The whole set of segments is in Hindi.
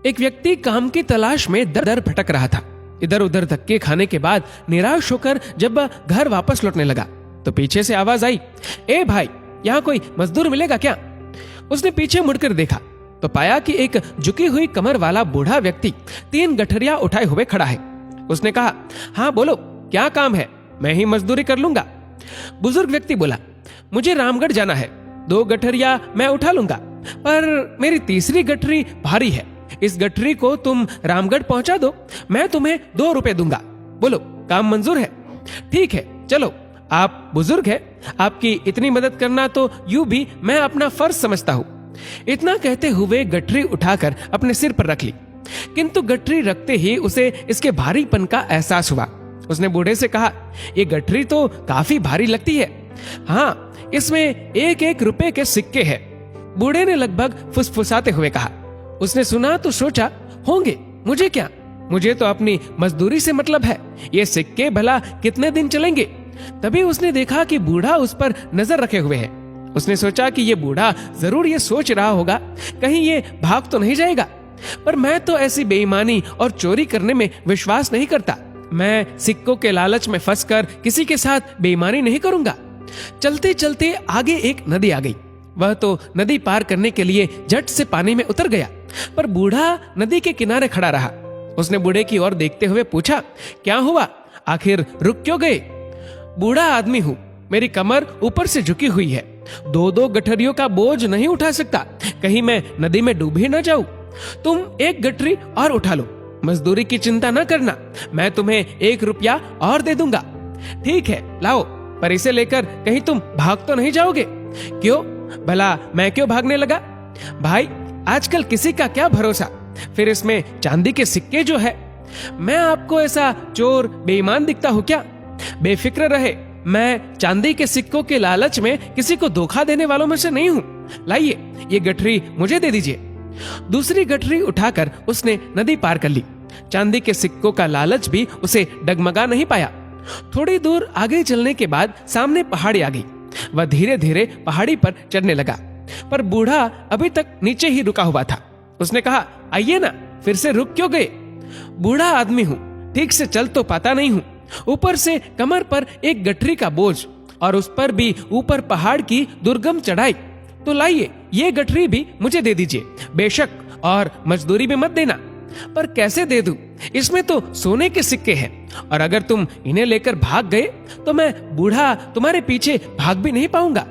एक व्यक्ति काम की तलाश में दर दर भटक रहा था। इधर उधर धक्के खाने के बाद निराश होकर जब वह घर वापस लौटने लगा तो पीछे से आवाज आई, ए भाई, यहाँ कोई मजदूर मिलेगा क्या? उसने पीछे मुड़कर देखा तो पाया कि एक झुकी हुई कमर वाला बूढ़ा व्यक्ति 3 गठरिया उठाए हुए खड़ा है। उसने कहा, हाँ बोलो, क्या काम है? मैं ही मजदूरी कर लूंगा। बुजुर्ग व्यक्ति बोला, मुझे रामगढ़ जाना है, 2 गठरिया मैं उठा लूंगा, पर मेरी तीसरी गठरी भारी है। इस गठरी को तुम रामगढ़ पहुंचा दो, मैं तुम्हें 2 रुपए दूंगा। बोलो, काम मंजूर है? ठीक है, चलो। आप बुजुर्ग हैं, आपकी इतनी मदद करना तो यूं भी मैं अपना फर्ज समझता हूं। इतना कहते हुए गठरी उठाकर अपने सिर पर रख ली, किंतु गठरी रखते ही उसे इसके भारीपन का एहसास हुआ। उसने बूढ़े से कहा, ये गठरी तो काफी भारी लगती है। हाँ, इसमें 1-1 रुपए के सिक्के हैं। बूढ़े ने लगभग फुसफुसाते हुए कहा। उसने सुना तो सोचा, होंगे, मुझे क्या, मुझे तो अपनी मजदूरी से मतलब है। ये सिक्के भला कितने दिन चलेंगे? तभी उसने देखा कि बूढ़ा उस पर नजर रखे हुए है। उसने सोचा कि ये बूढ़ा जरूर ये सोच रहा होगा, कहीं ये भाग तो नहीं जाएगा। पर मैं तो ऐसी बेईमानी और चोरी करने में विश्वास नहीं करता। मैं सिक्कों के लालच में फंसकर किसी के साथ बेईमानी नहीं करूंगा। चलते चलते आगे एक नदी आ गई। वह तो नदी पार करने के लिए झट से पानी में उतर गया, पर बूढ़ा नदी के किनारे खड़ा रहा। उसने बूढ़े की ओर देखते हुए पूछा, क्या हुआ? आखिर रुक क्यों गए? बूढ़ा आदमी हूँ, मेरी कमर ऊपर से झुकी हुई है, 2-2 गठरियों का बोझ नहीं उठा सकता, कहीं मैं नदी में डूब ही न जाऊं। तुम 1 गठरी और उठा लो, मजदूरी की चिंता न करना, मैं तुम्हें 1 रुपया और दे दूंगा। ठीक है, लाओ, पर इसे लेकर कहीं तुम भाग तो नहीं जाओगे? क्यों भला, मैं क्यों भागने लगा? भाई, आजकल किसी का क्या भरोसा, फिर इसमें चांदी के सिक्के जो है। मैं आपको ऐसा चोर बेईमान दिखता हूँ क्या? बेफिक्र रहे, मैं चांदी के सिक्कों के लालच में किसी को धोखा देने वालों में से नहीं हूँ। लाइए, ये गठरी मुझे दे दीजिए। दूसरी गठरी उठाकर उसने नदी पार कर ली। चांदी के सिक्कों का लालच भी उसे डगमगा नहीं पाया। थोड़ी दूर आगे चलने के बाद सामने पहाड़ी आ गई। वह धीरे धीरे पहाड़ी पर चढ़ने लगा, पर बूढ़ा अभी तक नीचे ही रुका हुआ था। उसने कहा, आइए ना, फिर से रुक क्यों गए? बूढ़ा आदमी हूँ, ठीक से चल तो पाता नहीं हूँ, ऊपर से कमर पर 1 गठरी का बोझ और उस पर भी ऊपर पहाड़ की दुर्गम चढ़ाई। तो लाइए, ये गठरी भी मुझे दे दीजिए, बेशक, और मजदूरी भी मत देना। पर कैसे दे दूं? इसमें तो सोने के सिक्के हैं, और अगर तुम इन्हें लेकर भाग गए तो मैं बूढ़ा तुम्हारे पीछे भाग भी नहीं पाऊंगा।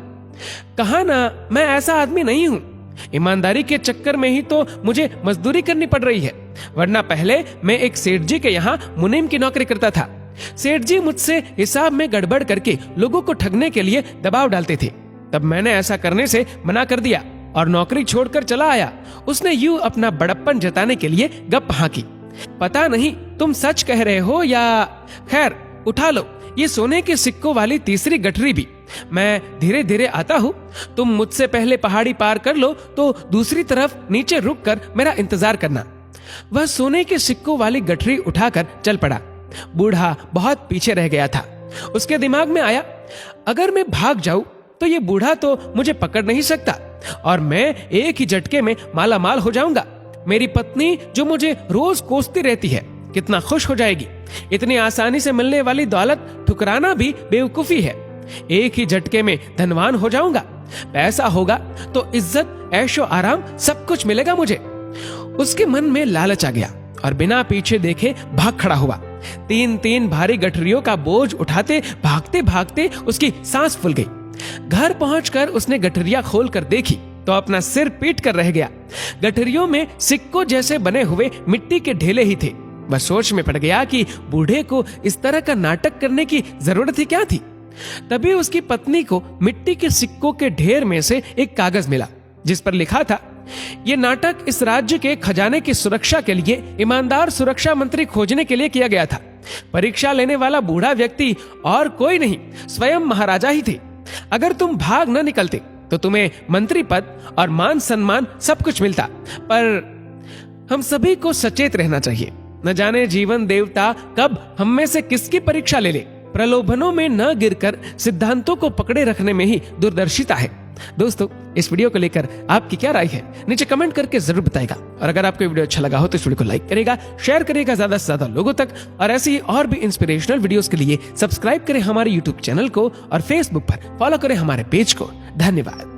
कहा ना, मैं ऐसा आदमी नहीं हूँ। ईमानदारी के चक्कर में ही तो मुझे मजदूरी करनी पड़ रही है, वरना पहले मैं एक सेठ जी के यहाँ मुनीम की नौकरी करता था। सेठ जी मुझसे हिसाब में गड़बड़ करके लोगों को ठगने के लिए दबाव डालते थे। तब मैंने ऐसा करने से मना कर दिया और नौकरी छोड़कर चला आया। उसने यूं अपना बड़प्पन जताने के लिए गप हाँकी। पता नहीं तुम सच कह रहे हो या, खैर, उठा लो ये सोने के सिक्कों वाली तीसरी गठरी भी। मैं धीरे धीरे आता हूँ, तुम मुझसे पहले पहाड़ी पार कर लो तो दूसरी तरफ नीचे रुक कर मेरा इंतजार करना। वह सोने के सिक्कों वाली गठरी उठाकर चल पड़ा। बूढ़ा बहुत पीछे रह गया था। उसके दिमाग में आया, अगर मैं भाग जाऊं तो ये बूढ़ा तो मुझे पकड़ नहीं सकता और मैं एक ही झटके में माला माल हो जाऊंगा। मेरी पत्नी जो मुझे रोज कोसती रहती है, कितना खुश हो जाएगी। इतनी आसानी से मिलने वाली दौलत ठुकराना भी बेवकूफी है। एक ही झटके में धनवान हो जाऊंगा। पैसा होगा तो इज्जत, ऐशो आराम सब कुछ मिलेगा मुझे। उसके मन में लालच आ गया और बिना पीछे देखे भाग खड़ा हुआ। 3-3 भारी गठरियों का बोझ उठाते भागते भागते उसकी सांस फूल गई। घर पहुंचकर उसने गठरिया खोल कर देखी तो अपना सिर पीट कर रह गया। गठरियों में सिक्कों जैसे बने हुए मिट्टी के ढेले ही थे। वह सोच में पड़ गया कि बूढ़े को इस तरह का नाटक करने की जरूरत ही क्या थी। तभी उसकी पत्नी को मिट्टी के सिक्कों के ढेर में से एक कागज मिला जिस पर लिखा था, ये नाटक इस राज्य के खजाने की सुरक्षा के लिए ईमानदार सुरक्षा मंत्री खोजने के लिए किया गया था। परीक्षा लेने वाला बूढ़ा व्यक्ति और कोई नहीं, स्वयं महाराजा ही थे। अगर तुम भाग न निकलते तो तुम्हें मंत्री पद और मान सम्मान सब कुछ मिलता। पर हम सभी को सचेत रहना चाहिए। न जाने जीवन देवता कब हम में से किसकी परीक्षा ले ले। प्रलोभनों में न गिरकर सिद्धांतों को पकड़े रखने में ही दूरदर्शिता है। दोस्तों, इस वीडियो को लेकर आपकी क्या राय है नीचे कमेंट करके जरूर बताएगा। और अगर आपको वीडियो अच्छा लगा हो तो इस वीडियो को लाइक करेगा, शेयर करेगा ज्यादा से ज्यादा लोगों तक। और ऐसे ही और भी इंस्पिरेशनल वीडियोस के लिए सब्सक्राइब करें हमारे यूट्यूब चैनल को और फेसबुक पर फॉलो करें हमारे पेज को। धन्यवाद।